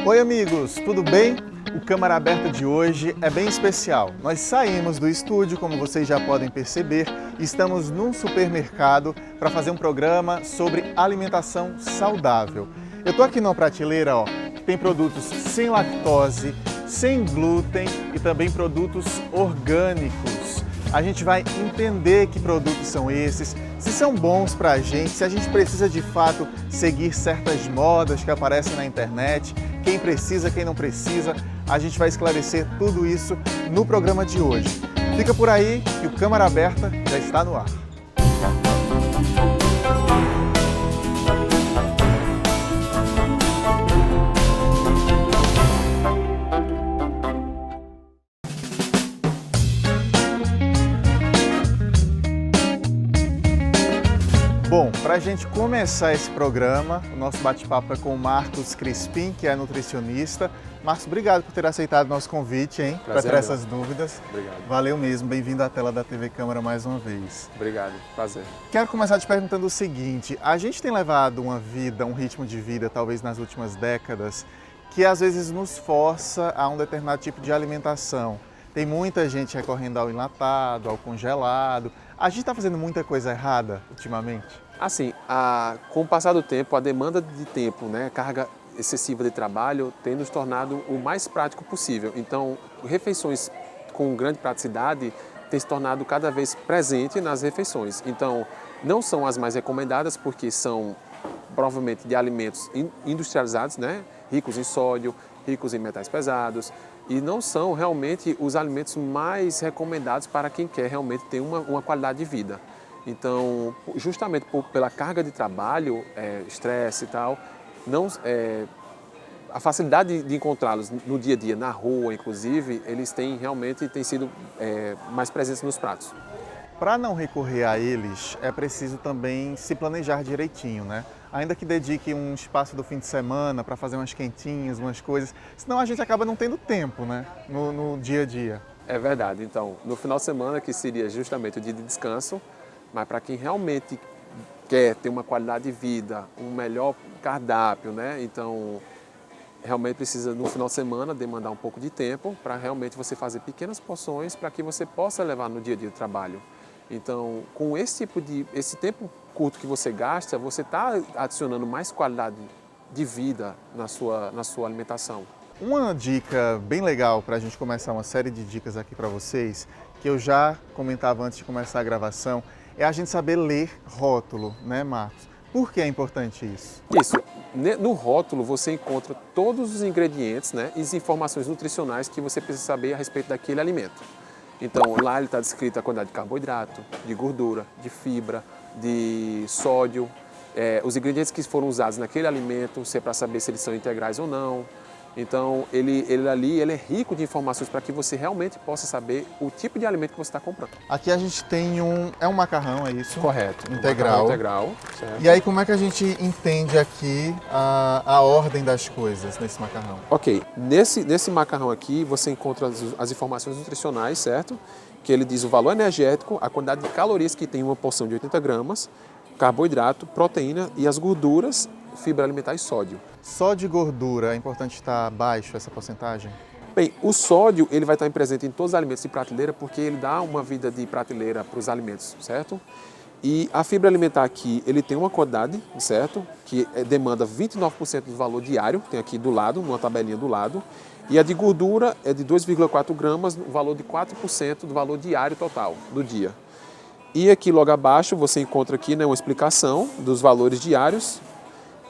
Oi amigos, tudo bem? O Câmara Aberta de hoje é bem especial. Nós saímos do estúdio, como vocês já podem perceber, e estamos num supermercado para fazer um programa sobre alimentação saudável. Eu tô aqui numa prateleira, que tem produtos sem lactose, sem glúten e também produtos orgânicos. A gente vai entender que produtos são esses, se são bons para a gente, se a gente precisa de fato seguir certas modas que aparecem na internet, quem precisa, quem não precisa. A gente vai esclarecer tudo isso no programa de hoje. Fica por aí que o Câmara Aberta já está no ar. Bom, para a gente começar esse programa, o nosso bate-papo é com o Marcos Crispim, que é nutricionista. Marcos, obrigado por ter aceitado o nosso convite, hein? Para tirar essas dúvidas. Obrigado. Valeu mesmo, bem-vindo à tela da TV Câmara mais uma vez. Obrigado, prazer. Quero começar te perguntando o seguinte, a gente tem levado uma vida, um ritmo de vida, talvez nas últimas décadas, que às vezes nos força a um determinado tipo de alimentação. Tem muita gente recorrendo ao enlatado, ao congelado. A gente está fazendo muita coisa errada ultimamente? Assim, com o passar do tempo, a demanda de tempo, a carga excessiva de trabalho tem nos tornado o mais prático possível. Então, refeições com grande praticidade têm se tornado cada vez presente nas refeições. Então, não são as mais recomendadas porque são provavelmente de alimentos industrializados, ricos em sódio, ricos em metais pesados, e não são realmente os alimentos mais recomendados para quem quer realmente ter uma qualidade de vida. Então, justamente pela carga de trabalho, estresse e tal, a facilidade de encontrá-los no dia a dia, na rua inclusive, eles têm sido mais presentes nos pratos. Para não recorrer a eles, é preciso também se planejar direitinho, Ainda que dedique um espaço do fim de semana para fazer umas quentinhas, umas coisas, senão a gente acaba não tendo tempo, no dia a dia. É verdade. Então, no final de semana, que seria justamente o dia de descanso, mas para quem realmente quer ter uma qualidade de vida, um melhor cardápio, Então, realmente precisa, no final de semana, demandar um pouco de tempo para realmente você fazer pequenas porções para que você possa levar no dia a dia do trabalho. Então, com esse tempo curto que você gasta, você está adicionando mais qualidade de vida na sua alimentação. Uma dica bem legal para a gente começar uma série de dicas aqui para vocês, que eu já comentava antes de começar a gravação, é a gente saber ler rótulo, Marcos? Por que é importante isso? Isso. No rótulo você encontra todos os ingredientes, e as informações nutricionais que você precisa saber a respeito daquele alimento. Então, lá ele está descrito a quantidade de carboidrato, de gordura, de fibra, de sódio, os ingredientes que foram usados naquele alimento, se é para saber se eles são integrais ou não. Então, ele é rico de informações para que você realmente possa saber o tipo de alimento que você está comprando. Aqui a gente tem um macarrão, é isso? Correto. Integral. Integral, certo. E aí, como é que a gente entende aqui a ordem das coisas nesse macarrão? Ok. Nesse macarrão aqui, você encontra as informações nutricionais, certo? Que ele diz o valor energético, a quantidade de calorias que tem uma porção de 80 gramas, carboidrato, proteína e as gorduras, fibra alimentar e sódio. Só de gordura é importante estar baixo essa porcentagem? Bem, o sódio ele vai estar presente em todos os alimentos de prateleira porque ele dá uma vida de prateleira para os alimentos, certo? E a fibra alimentar aqui, ele tem uma quantidade, certo? Que demanda 29% do valor diário, tem aqui do lado, uma tabelinha do lado. E a de gordura é de 2,4 gramas, o valor de 4% do valor diário total do dia. E aqui logo abaixo você encontra aqui uma explicação dos valores diários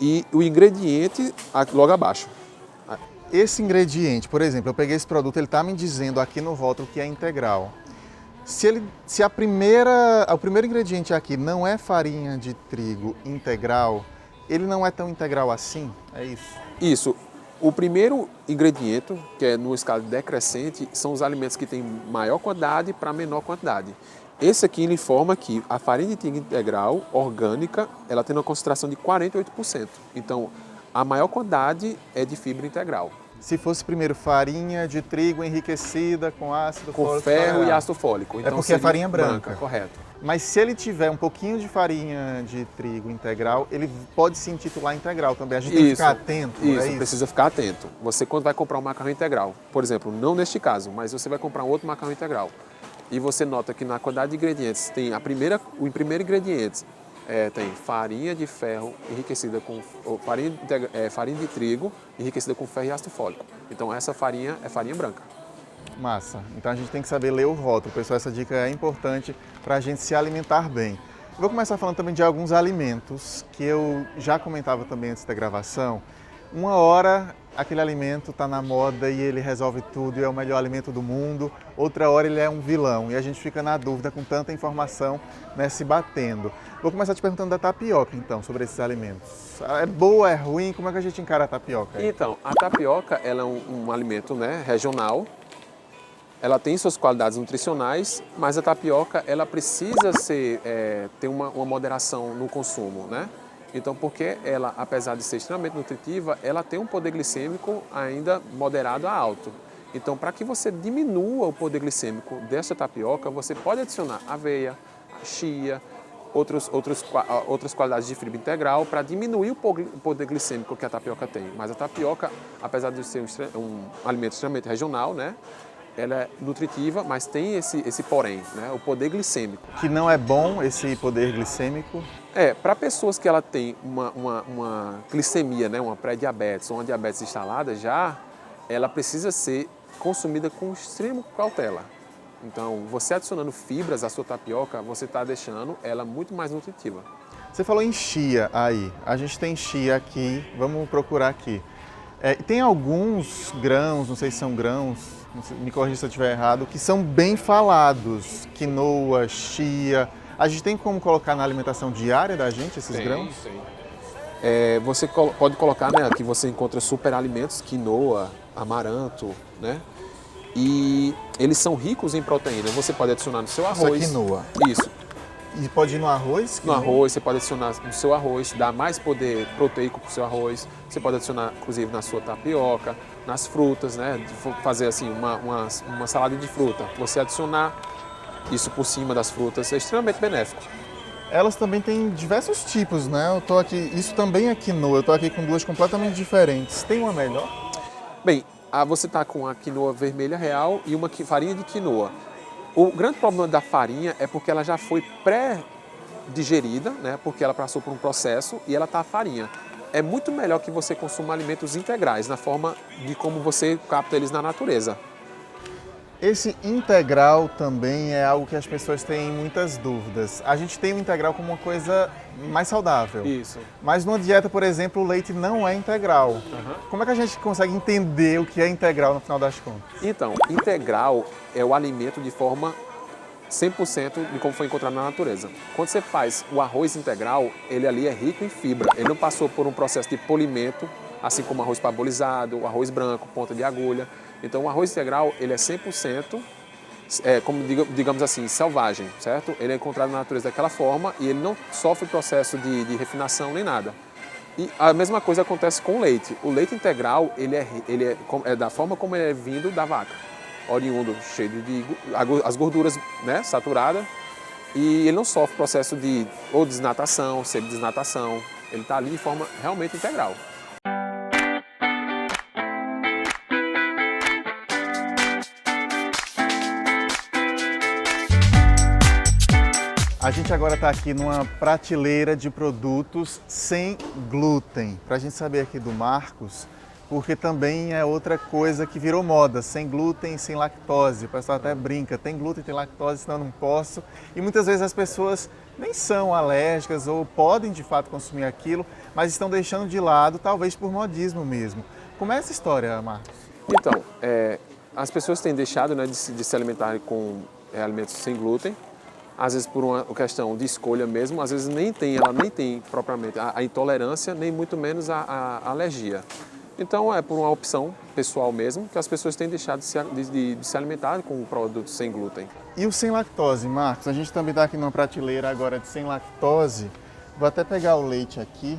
e o ingrediente logo abaixo. Esse ingrediente, por exemplo, eu peguei esse produto, ele está me dizendo aqui no rótulo que é integral. Se o primeiro ingrediente aqui não é farinha de trigo integral, ele não é tão integral assim? É isso? Isso. O primeiro ingrediente, que é no escala decrescente, são os alimentos que têm maior quantidade para menor quantidade. Esse aqui ele informa que a farinha de trigo integral, orgânica, ela tem uma concentração de 48%. Então, a maior quantidade é de fibra integral. Se fosse primeiro farinha de trigo enriquecida com ácido Com fólico ferro e tolerável. ácido fólico. Então porque é seria farinha branca. Correto. Mas se ele tiver um pouquinho de farinha de trigo integral, ele pode se intitular integral também. A gente tem que ficar atento, Isso, é isso? precisa ficar atento. Você, quando vai comprar um macarrão integral, por exemplo, não neste caso, mas você vai comprar um outro macarrão integral, e você nota que na quantidade de ingredientes, tem o primeiro ingrediente tem farinha de ferro enriquecida com farinha de trigo enriquecida com ferro e ácido fólico. Então essa farinha é farinha branca. Massa. Então a gente tem que saber ler o rótulo. Pessoal, essa dica é importante para a gente se alimentar bem. Vou começar falando também de alguns alimentos que eu já comentava também antes da gravação. Uma hora aquele alimento está na moda e ele resolve tudo e é o melhor alimento do mundo. Outra hora ele é um vilão e a gente fica na dúvida com tanta informação, né, se batendo. Vou começar te perguntando da tapioca, então, sobre esses alimentos. É boa, é ruim? Como é que a gente encara a tapioca aí? Então, a tapioca ela é um alimento, né, regional. Ela tem suas qualidades nutricionais, mas a tapioca ela precisa ter uma moderação no consumo, né? Então, porque ela, apesar de ser extremamente nutritiva, ela tem um poder glicêmico ainda moderado a alto. Então, para que você diminua o poder glicêmico dessa tapioca, você pode adicionar aveia, chia, outras qualidades de fibra integral para diminuir o poder glicêmico que a tapioca tem. Mas a tapioca, apesar de ser um alimento extremamente regional, né? Ela é nutritiva, mas tem esse porém, né? O poder glicêmico. Que não é bom esse poder glicêmico? Para pessoas que ela tem uma glicemia, né? Uma pré-diabetes ou uma diabetes instalada já, ela precisa ser consumida com extrema cautela. Então, você adicionando fibras à sua tapioca, você está deixando ela muito mais nutritiva. Você falou em chia aí. A gente tem chia aqui, vamos procurar aqui. Tem alguns grãos, não sei se são grãos, me corrija se eu estiver errado, que são bem falados. Quinoa, chia. A gente tem como colocar na alimentação diária da gente esses grãos? Tem. Você pode colocar, né, aqui você encontra superalimentos, quinoa, amaranto, né? E eles são ricos em proteína. Você pode adicionar no seu arroz. Isso é quinoa. Isso. E pode ir no arroz? No arroz, você pode adicionar no seu arroz, dá mais poder proteico para o seu arroz. Você pode adicionar, inclusive, na sua tapioca, nas frutas, né? Fazer assim uma salada de fruta. Você adicionar isso por cima das frutas é extremamente benéfico. Elas também têm diversos tipos, né? Eu tô aqui, isso também é quinoa. Eu tô aqui com duas completamente diferentes. Tem uma melhor? Bem, você está com a quinoa vermelha real e uma farinha de quinoa. O grande problema da farinha é porque ela já foi pré-digerida, né? Porque ela passou por um processo e ela está farinha. É muito melhor que você consuma alimentos integrais, na forma de como você capta eles na natureza. Esse integral também é algo que as pessoas têm muitas dúvidas. A gente tem o integral como uma coisa mais saudável. Isso. Mas numa dieta, por exemplo, o leite não é integral. Como é que a gente consegue entender o que é integral no final das contas? Então, integral é o alimento de forma 100% de como foi encontrado na natureza. Quando você faz o arroz integral, ele ali é rico em fibra. Ele não passou por um processo de polimento, assim como o arroz parbolizado, o arroz branco, ponta de agulha. Então, o arroz integral, ele é 100%, como digamos assim, selvagem, certo? Ele é encontrado na natureza daquela forma e ele não sofre processo de refinação nem nada. E a mesma coisa acontece com o leite. O leite integral, ele é da forma como ele é vindo da vaca. Oriundo, cheio de as gorduras, né, saturadas. E ele não sofre processo de ou desnatação, semidesnatação. Ele está ali de forma realmente integral. A gente agora está aqui numa prateleira de produtos sem glúten. Para a gente saber aqui do Marcos, porque também é outra coisa que virou moda, sem glúten, sem lactose. O pessoal até brinca, tem glúten, tem lactose, senão eu não posso. E muitas vezes as pessoas nem são alérgicas ou podem de fato consumir aquilo, mas estão deixando de lado, talvez por modismo mesmo. Como é essa história, Marcos? Então, as pessoas têm deixado, né, de se alimentarem com alimentos sem glúten, às vezes por uma questão de escolha mesmo, às vezes ela nem tem propriamente a intolerância, nem muito menos a alergia. Então é por uma opção pessoal mesmo que as pessoas têm deixado de se alimentar com produtos sem glúten. E o sem lactose, Marcos? A gente também está aqui numa prateleira agora de sem lactose. Vou até pegar o leite aqui.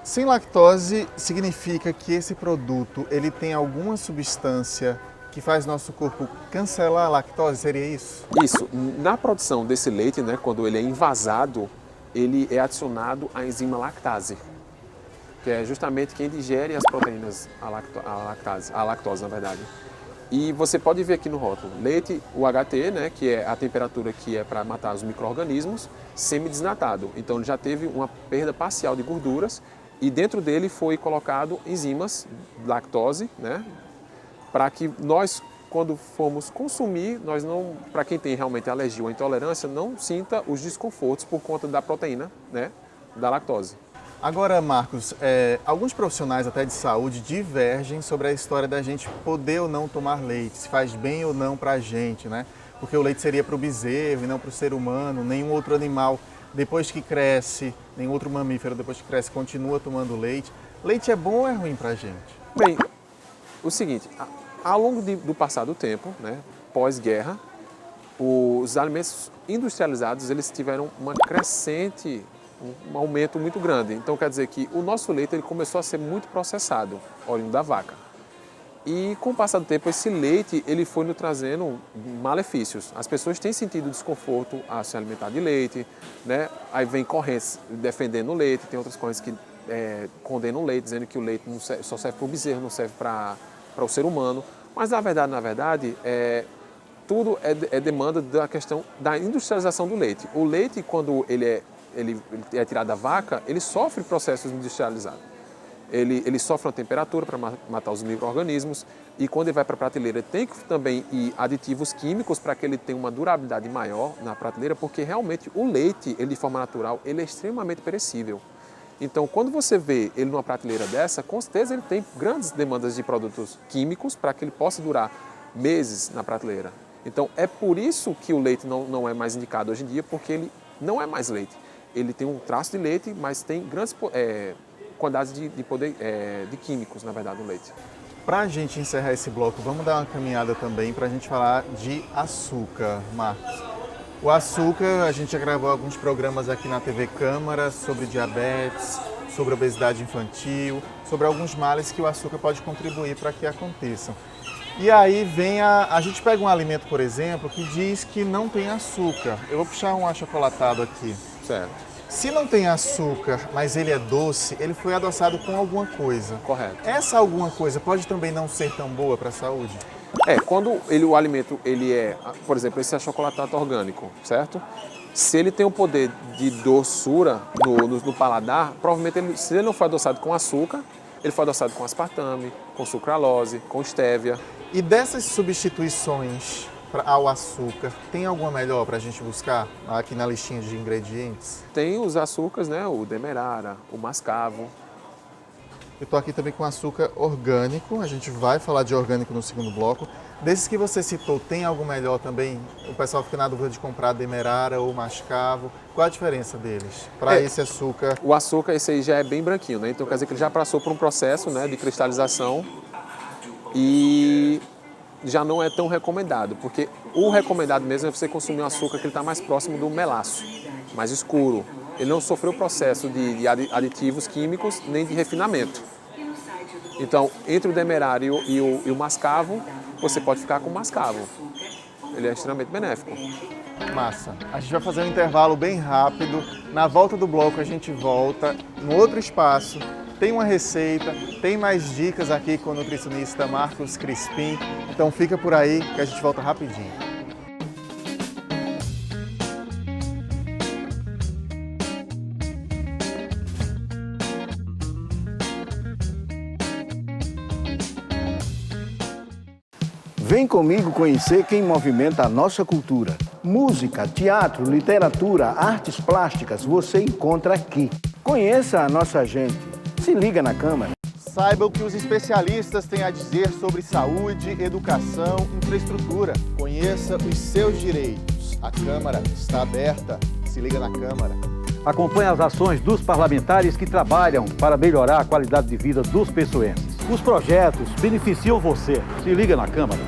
Sem lactose significa que esse produto ele tem alguma substância que faz nosso corpo cancelar a lactose, seria isso? Isso. Na produção desse leite, né, quando ele é envasado, ele é adicionado a enzima lactase, que é justamente quem digere as proteínas, a lactose, na verdade. E você pode ver aqui no rótulo, leite UHT, né, que é a temperatura que é para matar os micro-organismos, semi-desnatado. Então ele já teve uma perda parcial de gorduras e dentro dele foi colocado enzimas, lactose, né, para que nós, quando formos consumir, nós não, para quem tem realmente alergia ou intolerância, não sinta os desconfortos por conta da proteína, né, da lactose. Agora, Marcos, alguns profissionais até de saúde divergem sobre a história da gente poder ou não tomar leite, se faz bem ou não para a gente, né? Porque o leite seria para o bezerro e não para o ser humano, nenhum outro animal, depois que cresce, nenhum outro mamífero, depois que cresce, continua tomando leite. Leite é bom ou é ruim para a gente? Bem, o seguinte, ao longo do passar do tempo, né, pós-guerra, os alimentos industrializados eles tiveram uma crescente, um aumento muito grande. Então quer dizer que o nosso leite ele começou a ser muito processado, oriundo da vaca. E com o passar do tempo esse leite ele foi nos trazendo malefícios. As pessoas têm sentido desconforto a se alimentar de leite, né? Aí vem correntes defendendo o leite, tem outras correntes que condenam o leite, dizendo que o leite não serve, só serve para o bezerro, não serve para o ser humano. Mas na verdade, tudo é demanda da questão da industrialização do leite. O leite, quando ele é tirado da vaca, ele sofre processos industrializados. Ele sofre uma temperatura para matar os micro-organismos e quando ele vai para a prateleira tem que também ir aditivos químicos para que ele tenha uma durabilidade maior na prateleira, porque realmente o leite, ele de forma natural, ele é extremamente perecível. Então, quando você vê ele numa prateleira dessa, com certeza ele tem grandes demandas de produtos químicos para que ele possa durar meses na prateleira. Então, é por isso que o leite não é mais indicado hoje em dia, porque ele não é mais leite. Ele tem um traço de leite, mas tem grandes quantidades de químicos, na verdade, no leite. Para a gente encerrar esse bloco, vamos dar uma caminhada também para a gente falar de açúcar, Marcos. O açúcar, a gente já gravou alguns programas aqui na TV Câmara sobre diabetes, sobre obesidade infantil, sobre alguns males que o açúcar pode contribuir para que aconteçam. E aí vem a gente pega um alimento, por exemplo, que diz que não tem açúcar. Eu vou puxar um achocolatado aqui. Certo. Se não tem açúcar, mas ele é doce, ele foi adoçado com alguma coisa. Correto. Essa alguma coisa pode também não ser tão boa para a saúde? Quando o alimento ele é, por exemplo, esse achocolatado orgânico, certo? Se ele tem um poder de doçura no paladar, provavelmente se ele não foi adoçado com açúcar, ele foi adoçado com aspartame, com sucralose, com estévia. E dessas substituições ao açúcar, tem alguma melhor para a gente buscar aqui na listinha de ingredientes? Tem os açúcares, né? O demerara, o mascavo. Eu estou aqui também com açúcar orgânico, a gente vai falar de orgânico no segundo bloco. Desses que você citou, tem algo melhor também? O pessoal fica na dúvida de comprar demerara ou mascavo. Qual a diferença deles para esse açúcar? O açúcar, esse aí já é bem branquinho, né? Então quer dizer que ele já passou por um processo, né, de cristalização e já não é tão recomendado, porque o recomendado mesmo é você consumir um açúcar que ele está mais próximo do melaço, mais escuro. Ele não sofreu processo de aditivos químicos nem de refinamento. Então, entre o demerara e o mascavo, você pode ficar com o mascavo. Ele é extremamente benéfico. Massa. A gente vai fazer um intervalo bem rápido. Na volta do bloco a gente volta no outro espaço. Tem uma receita, tem mais dicas aqui com o nutricionista Marcos Crispim. Então fica por aí que a gente volta rapidinho. Vem comigo conhecer quem movimenta a nossa cultura. Música, teatro, literatura, artes plásticas, você encontra aqui. Conheça a nossa gente. Se liga na Câmara. Saiba o que os especialistas têm a dizer sobre saúde, educação, infraestrutura. Conheça os seus direitos. A Câmara está aberta. Se liga na Câmara. Acompanhe as ações dos parlamentares que trabalham para melhorar a qualidade de vida dos pessoenses. Os projetos beneficiam você. Se liga na Câmara.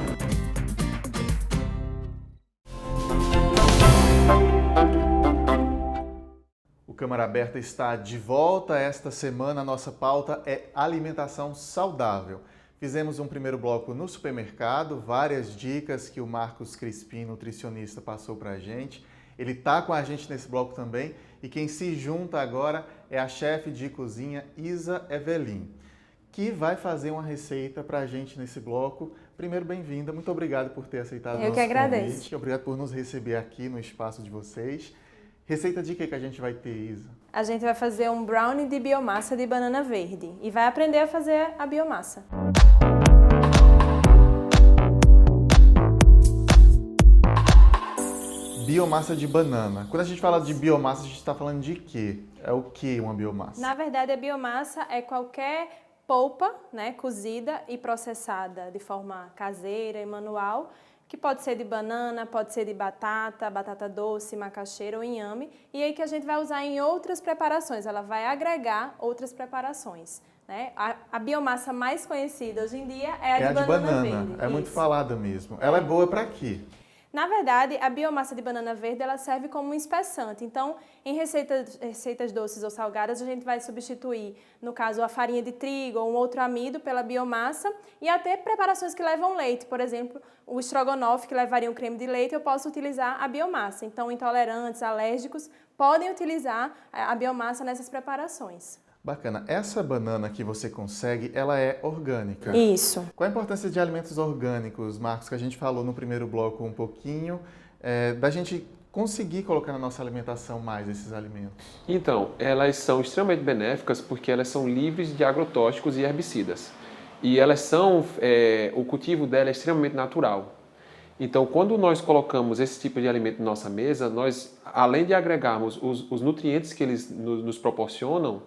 Câmara Câmara Aberta está de volta. Esta semana a nossa pauta é alimentação saudável. Fizemos um primeiro bloco no supermercado, várias dicas que o Marcos Crispim, nutricionista, passou para a gente. Ele está com a gente nesse bloco também e quem se junta agora é a chefe de cozinha Isa Evelyn, que vai fazer uma receita para a gente nesse bloco. Primeiro, bem-vinda, muito obrigado por ter aceitado o nosso convite. Eu que agradeço. Obrigado por nos receber aqui no espaço de vocês. Receita de que a gente vai ter, Isa? A gente vai fazer um brownie de biomassa de banana verde e vai aprender a fazer a biomassa. Biomassa de banana. Quando a gente fala de biomassa, a gente está falando de quê? É o que uma biomassa? Na verdade, a biomassa é qualquer polpa, né, cozida e processada de forma caseira e manual, que pode ser de banana, pode ser de batata, batata doce, macaxeira ou inhame, e aí que a gente vai usar em outras preparações, ela vai agregar outras preparações. Né? A biomassa mais conhecida hoje em dia é a de banana verde. É muito falada mesmo. Ela é boa para quê? Na verdade, a biomassa de banana verde ela serve como um espessante. Então, em receitas doces ou salgadas, a gente vai substituir, no caso, a farinha de trigo ou um outro amido pela biomassa e até preparações que levam leite. Por exemplo, o estrogonofe, que levaria um creme de leite, eu posso utilizar a biomassa. Então, intolerantes, alérgicos, podem utilizar a biomassa nessas preparações. Bacana. Essa banana que você consegue, ela é orgânica. Isso. Qual a importância de alimentos orgânicos, Marcos, que a gente falou no primeiro bloco um pouquinho, da gente conseguir colocar na nossa alimentação mais esses alimentos? Então, elas são extremamente benéficas porque elas são livres de agrotóxicos e herbicidas. E elas são, o cultivo dela é extremamente natural. Então, quando nós colocamos esse tipo de alimento na nossa mesa, nós, além de agregarmos os nutrientes que eles nos proporcionam,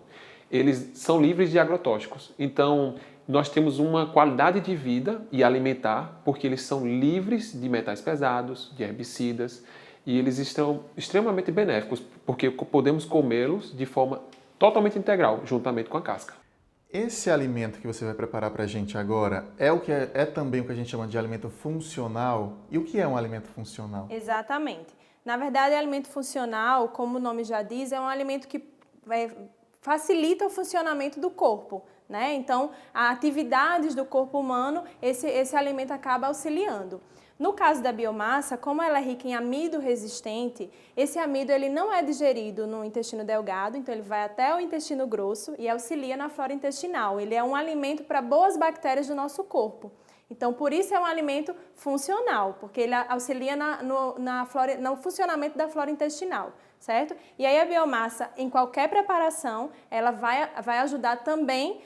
eles são livres de agrotóxicos. Então, nós temos uma qualidade de vida e alimentar porque eles são livres de metais pesados, de herbicidas, e eles estão extremamente benéficos porque podemos comê-los de forma totalmente integral, juntamente com a casca. Esse alimento que você vai preparar para a gente agora é também o que a gente chama de alimento funcional? E o que é um alimento funcional? Exatamente. Na verdade, alimento funcional, como o nome já diz, é um alimento que facilita o funcionamento do corpo, né? Então, as atividades do corpo humano, esse alimento acaba auxiliando. No caso da biomassa, como ela é rica em amido resistente, esse amido ele não é digerido no intestino delgado, então ele vai até o intestino grosso e auxilia na flora intestinal. Ele é um alimento para boas bactérias do nosso corpo. Então, por isso é um alimento funcional, porque ele auxilia no funcionamento da flora intestinal, certo? E aí a biomassa, em qualquer preparação, ela vai ajudar também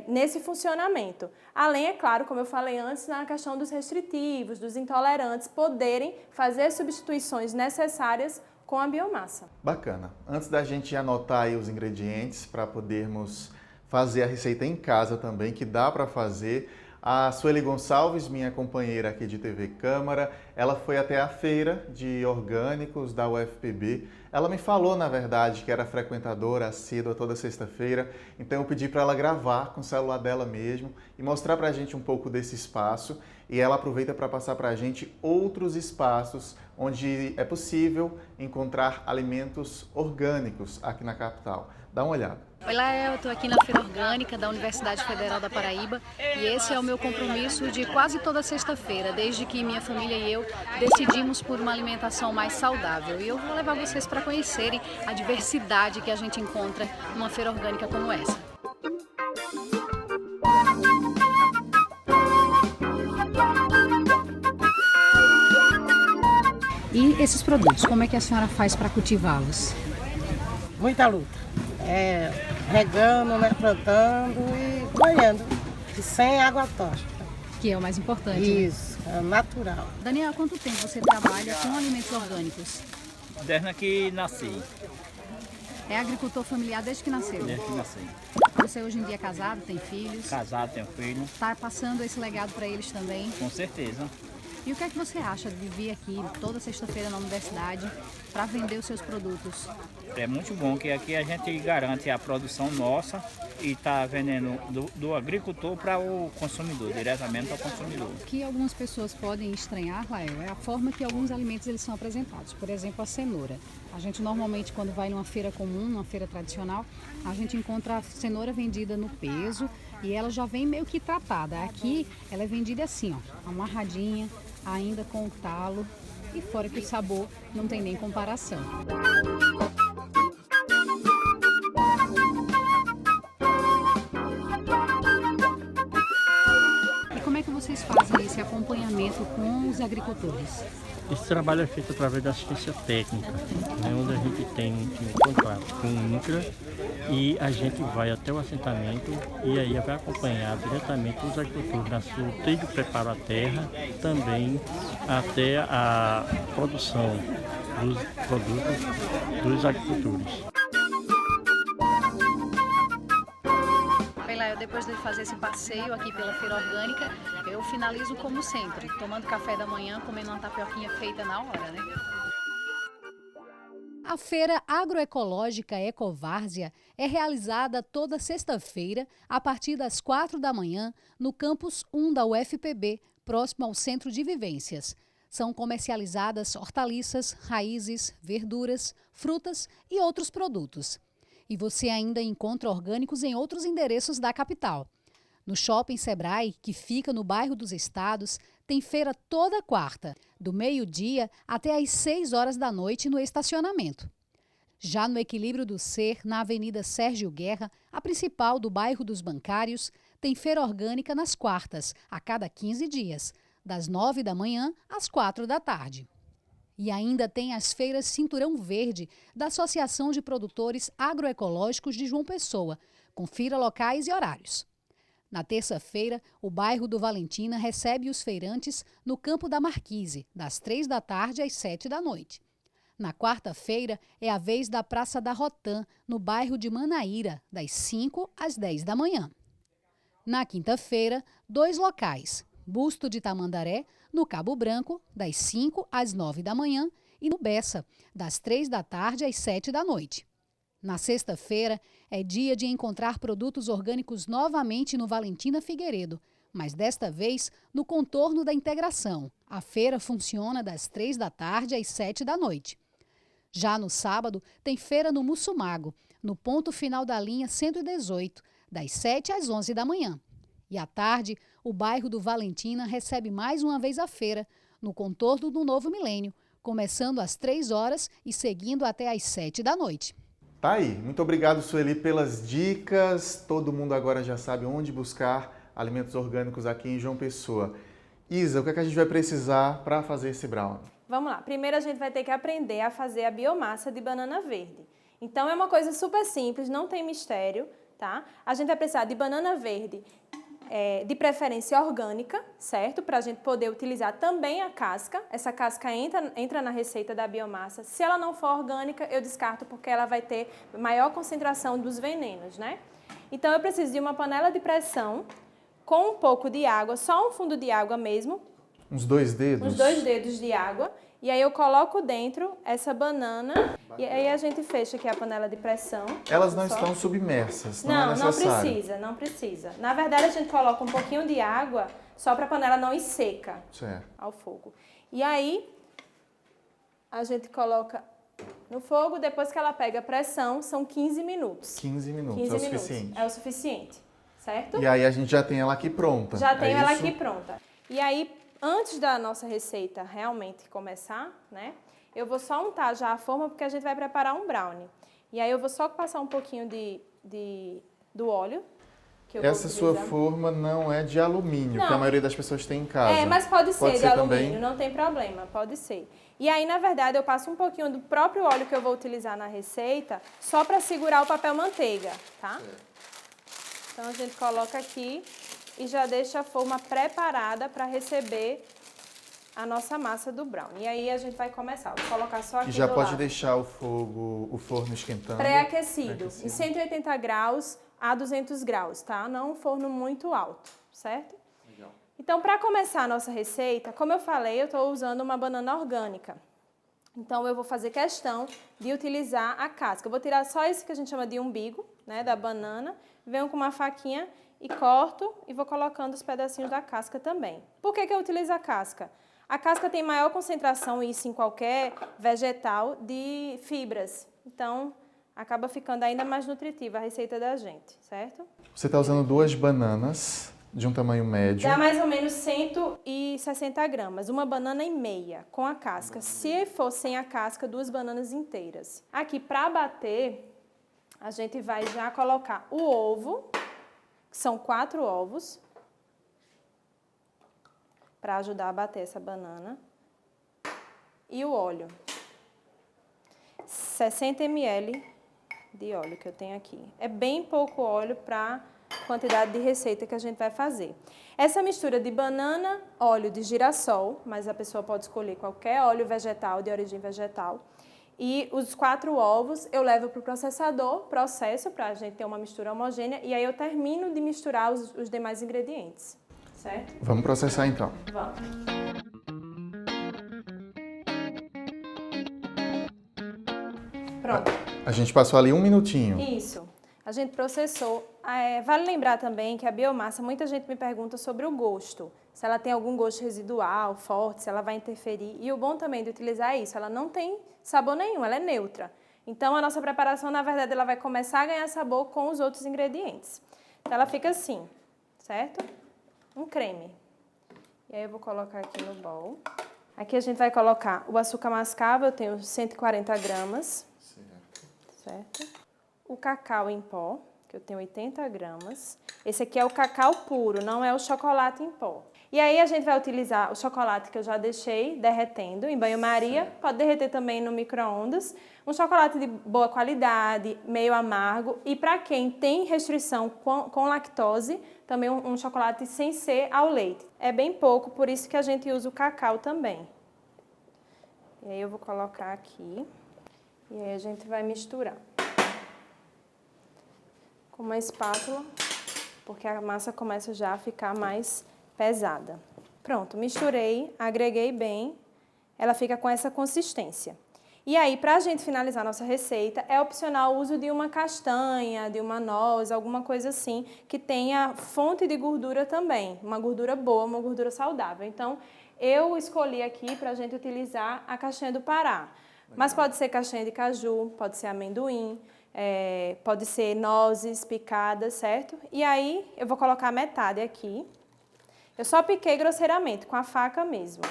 nesse funcionamento. Além, é claro, como eu falei antes, na questão dos restritivos, dos intolerantes, poderem fazer substituições necessárias com a biomassa. Bacana. Antes da gente anotar aí os ingredientes para podermos fazer a receita em casa também, que dá para fazer, a Sueli Gonçalves, minha companheira aqui de TV Câmara, ela foi até a feira de orgânicos da UFPB. Ela me falou, na verdade, que era frequentadora assídua toda sexta-feira, então eu pedi para ela gravar com o celular dela mesmo e mostrar para a gente um pouco desse espaço. E ela aproveita para passar para a gente outros espaços onde é possível encontrar alimentos orgânicos aqui na capital. Dá uma olhada. Olá, eu estou aqui na Feira Orgânica da Universidade Federal da Paraíba e esse é o meu compromisso de quase toda sexta-feira, desde que minha família e eu decidimos por uma alimentação mais saudável. E eu vou levar vocês para conhecerem a diversidade que a gente encontra numa feira orgânica como essa. E esses produtos, como é que a senhora faz para cultivá-los? Muita luta. Regando, né, plantando e banhando. E sem água tóxica. Que é o mais importante. Isso, é natural. Daniel, há quanto tempo você trabalha com alimentos orgânicos? Desde que nasci. É agricultor familiar desde que nasceu? Desde que nasci. Você hoje em dia é casado, tem filhos? Casado, tenho filho. Está passando esse legado para eles também? Com certeza. E o que é que você acha de vir aqui toda sexta-feira na universidade para vender os seus produtos? É muito bom que aqui a gente garante a produção nossa e está vendendo do agricultor para o consumidor, diretamente ao consumidor. O que algumas pessoas podem estranhar, Lael, é a forma que alguns alimentos eles são apresentados. Por exemplo, a cenoura. A gente normalmente, quando vai numa feira comum, numa feira tradicional, a gente encontra a cenoura vendida no peso e ela já vem meio que tratada. Aqui, ela é vendida assim, ó, amarradinha, ainda com o talo, e fora que o sabor não tem nem comparação. E como é que vocês fazem esse acompanhamento com os agricultores? Esse trabalho é feito através da assistência técnica, né, onde a gente tem um contrato com o INCRA e a gente vai até o assentamento e aí vai acompanhar diretamente os agricultores desde o preparo à terra, também até a produção dos produtos dos agricultores. Depois de fazer esse passeio aqui pela Feira Orgânica, eu finalizo como sempre, tomando café da manhã, comendo uma tapioquinha feita na hora, né? A Feira Agroecológica Ecovárzea é realizada toda sexta-feira, a partir das 4 da manhã, no campus 1 da UFPB, próximo ao Centro de Vivências. São comercializadas hortaliças, raízes, verduras, frutas e outros produtos. E você ainda encontra orgânicos em outros endereços da capital. No Shopping Sebrae, que fica no bairro dos Estados, tem feira toda quarta, do meio-dia até às 6 horas da noite no estacionamento. Já no Equilíbrio do Ser, na Avenida Sérgio Guerra, a principal do bairro dos Bancários, tem feira orgânica nas quartas, a cada 15 dias, das 9 da manhã às 4 da tarde. E ainda tem as feiras Cinturão Verde, da Associação de Produtores Agroecológicos de João Pessoa. Confira locais e horários. Na terça-feira, o bairro do Valentina recebe os feirantes no Campo da Marquise, das 3 da tarde às 7 da noite. Na quarta-feira, é a vez da Praça da Rotã, no bairro de Manaíra, das 5 às 10 da manhã. Na quinta-feira, 2 locais. Busto de Tamandaré, no Cabo Branco, das 5 às 9 da manhã, e no Bessa, das 3 da tarde às 7 da noite. Na sexta-feira, é dia de encontrar produtos orgânicos novamente no Valentina Figueiredo, mas desta vez no contorno da Integração. A feira funciona das 3 da tarde às 7 da noite. Já no sábado, tem feira no Mussumago, no ponto final da linha 118, das 7 às 11 da manhã. E à tarde, o bairro do Valentina recebe mais uma vez a feira, no contorno do Novo Milênio, começando às 3 horas e seguindo até às 7 da noite. Tá aí. Muito obrigado, Sueli, pelas dicas. Todo mundo agora já sabe onde buscar alimentos orgânicos aqui em João Pessoa. Isa, o que é que a gente vai precisar para fazer esse brownie? Vamos lá. Primeiro a gente vai ter que aprender a fazer a biomassa de banana verde. Então é uma coisa super simples, não tem mistério, tá? A gente vai precisar de banana verde, de preferência orgânica, certo? Para a gente poder utilizar também a casca. Essa casca entra na receita da biomassa. Se ela não for orgânica, eu descarto porque ela vai ter maior concentração dos venenos, né? Então eu preciso de uma panela de pressão com um pouco de água, só um fundo de água mesmo. Uns 2 dedos? Uns 2 dedos de água. E aí eu coloco dentro essa banana e aí a gente fecha aqui a panela de pressão. Elas não estão submersas, não é necessário. Não precisa. Na verdade, a gente coloca um pouquinho de água só para a panela não ir seca ao fogo. E aí, a gente coloca no fogo, depois que ela pega a pressão, são 15 minutos. 15 minutos, é o suficiente? É o suficiente, certo? E aí a gente já tem ela aqui pronta. Já tenho ela aqui pronta. E aí, antes da nossa receita realmente começar, né, eu vou só untar já a forma porque a gente vai preparar um brownie. E aí eu vou só passar um pouquinho do óleo. Que eu Essa sua forma não é de alumínio, que a maioria das pessoas tem em casa. Mas pode ser de alumínio, também? Não tem problema, pode ser. E aí, na verdade, eu passo um pouquinho do próprio óleo que eu vou utilizar na receita, só para segurar o papel manteiga, tá? Então a gente coloca aqui e já deixa a forma preparada para receber a nossa massa do brownie. E aí a gente vai começar. Vou colocar só aqui E já do pode lado. deixar o forno esquentando. Pré-aquecido, em 180 graus a 200 graus, tá? Não um forno muito alto, certo? Legal. Então, para começar a nossa receita, como eu falei, eu estou usando uma banana orgânica. Então, eu vou fazer questão de utilizar a casca. Eu vou tirar só esse que a gente chama de umbigo, né, da banana. Venho com uma faquinha e corto e vou colocando os pedacinhos da casca também. Por que eu utilizo a casca? A casca tem maior concentração, isso em qualquer vegetal, de fibras. Então, acaba ficando ainda mais nutritiva a receita da gente, certo? Você está usando 2 bananas de um tamanho médio. Dá mais ou menos 160 gramas, uma banana e meia com a casca. Se for sem a casca, 2 bananas inteiras. Aqui, para bater, a gente vai já colocar o ovo, que são 4 ovos, para ajudar a bater essa banana, e o óleo. 60 ml de óleo que eu tenho aqui. É bem pouco óleo para quantidade de receita que a gente vai fazer. Essa mistura de banana, óleo de girassol, mas a pessoa pode escolher qualquer óleo vegetal, de origem vegetal, e os 4 ovos eu levo para o processador, processo para a gente ter uma mistura homogênea, e aí eu termino de misturar os demais ingredientes, certo? Vamos processar então. Vamos. Pronto. A gente passou ali 1 minutinho. Isso. A gente processou. Vale lembrar também que a biomassa, muita gente me pergunta sobre o gosto. Se ela tem algum gosto residual, forte, se ela vai interferir. E o bom também de utilizar é isso, ela não tem sabor nenhum, ela é neutra. Então, a nossa preparação, na verdade, ela vai começar a ganhar sabor com os outros ingredientes. Então, ela fica assim, certo? Um creme. E aí, eu vou colocar aqui no bowl. Aqui a gente vai colocar o açúcar mascavo, eu tenho 140 gramas. Certo? O cacau em pó, que eu tenho 80 gramas. Esse aqui é o cacau puro, não é o chocolate em pó. E aí a gente vai utilizar o chocolate que eu já deixei derretendo em banho-maria. Pode derreter também no micro-ondas. Um chocolate de boa qualidade, meio amargo. E para quem tem restrição com lactose, também um chocolate sem ser ao leite. É bem pouco, por isso que a gente usa o cacau também. E aí eu vou colocar aqui. E aí a gente vai misturar com uma espátula, porque a massa começa já a ficar mais pesada. Pronto, misturei, agreguei bem, ela fica com essa consistência. E aí, para a gente finalizar a nossa receita, é opcional o uso de uma castanha, de uma noz, alguma coisa assim, que tenha fonte de gordura também, uma gordura boa, uma gordura saudável. Então, eu escolhi aqui para a gente utilizar a castanha do Pará. Mas pode ser castanha de caju, pode ser amendoim, pode ser nozes picadas, certo? E aí, eu vou colocar metade aqui. Eu só piquei grosseiramente, com a faca mesmo.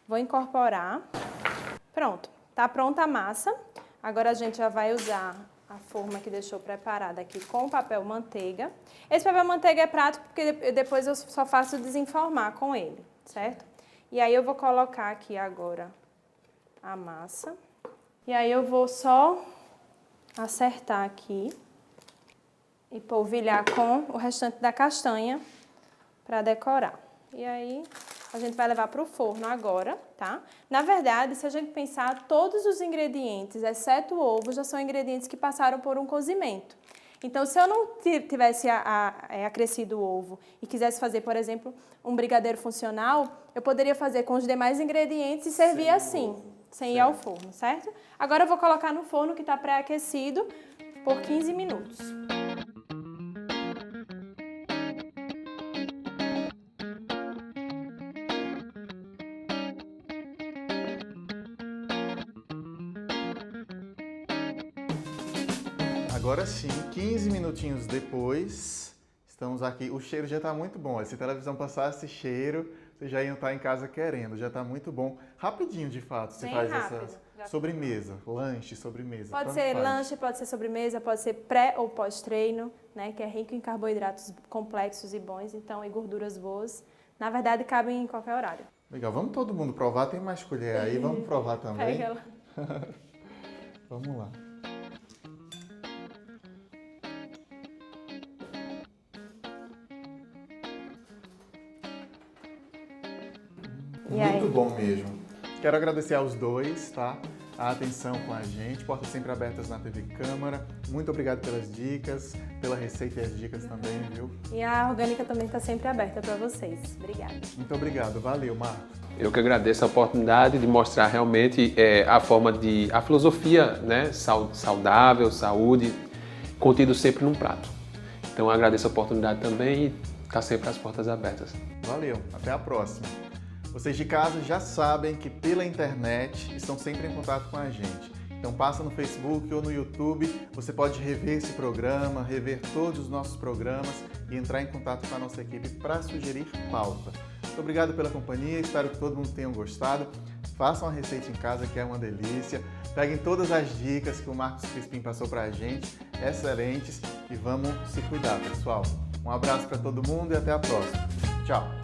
Vou incorporar. Pronto, tá pronta a massa. Agora a gente já vai usar a forma que deixou preparada aqui com o papel manteiga. Esse papel manteiga é prático porque depois eu só faço desenformar com ele, certo? E aí eu vou colocar aqui agora a massa. E aí eu vou só acertar aqui e polvilhar com o restante da castanha para decorar. E aí a gente vai levar para o forno agora, tá? Na verdade, se a gente pensar, todos os ingredientes, exceto o ovo, já são ingredientes que passaram por um cozimento. Então, se eu não tivesse acrescido o ovo e quisesse fazer, por exemplo, um brigadeiro funcional, eu poderia fazer com os demais ingredientes e servir assim, sem ir ao forno, certo? Agora eu vou colocar no forno que está pré-aquecido por 15 minutos. Agora sim, 15 minutinhos depois, estamos aqui. O cheiro já está muito bom. Se a televisão passar esse cheiro, vocês já iam estar em casa querendo. Já está muito bom. Rapidinho, de fato, você faz essa sobremesa, lanche, sobremesa. Pode ser lanche, pode ser sobremesa, pode ser pré ou pós-treino, né? Que é rico em carboidratos complexos e bons, então, e gorduras boas. Na verdade, cabem em qualquer horário. Legal, vamos todo mundo provar. Tem mais colher aí, vamos provar também. Pega ela. Vamos lá. Muito bom mesmo. Quero agradecer aos dois, tá? a atenção com a gente. Portas sempre abertas na TV Câmara. Muito obrigado pelas dicas, pela receita e as dicas também, viu? E a Orgânica também está sempre aberta para vocês. Obrigada. Muito obrigado. Valeu, Marcos. Eu que agradeço a oportunidade de mostrar realmente a filosofia, né, saudável, saúde, contido sempre num prato. Então eu agradeço a oportunidade também e está sempre as portas abertas. Valeu, até a próxima. Vocês de casa já sabem que pela internet estão sempre em contato com a gente. Então passa no Facebook ou no YouTube, você pode rever esse programa, rever todos os nossos programas e entrar em contato com a nossa equipe para sugerir pauta. Muito obrigado pela companhia, espero que todo mundo tenha gostado. Façam a receita em casa, que é uma delícia. Peguem todas as dicas que o Marcos Crispim passou para a gente, excelentes, e vamos se cuidar, pessoal. Um abraço para todo mundo e até a próxima. Tchau!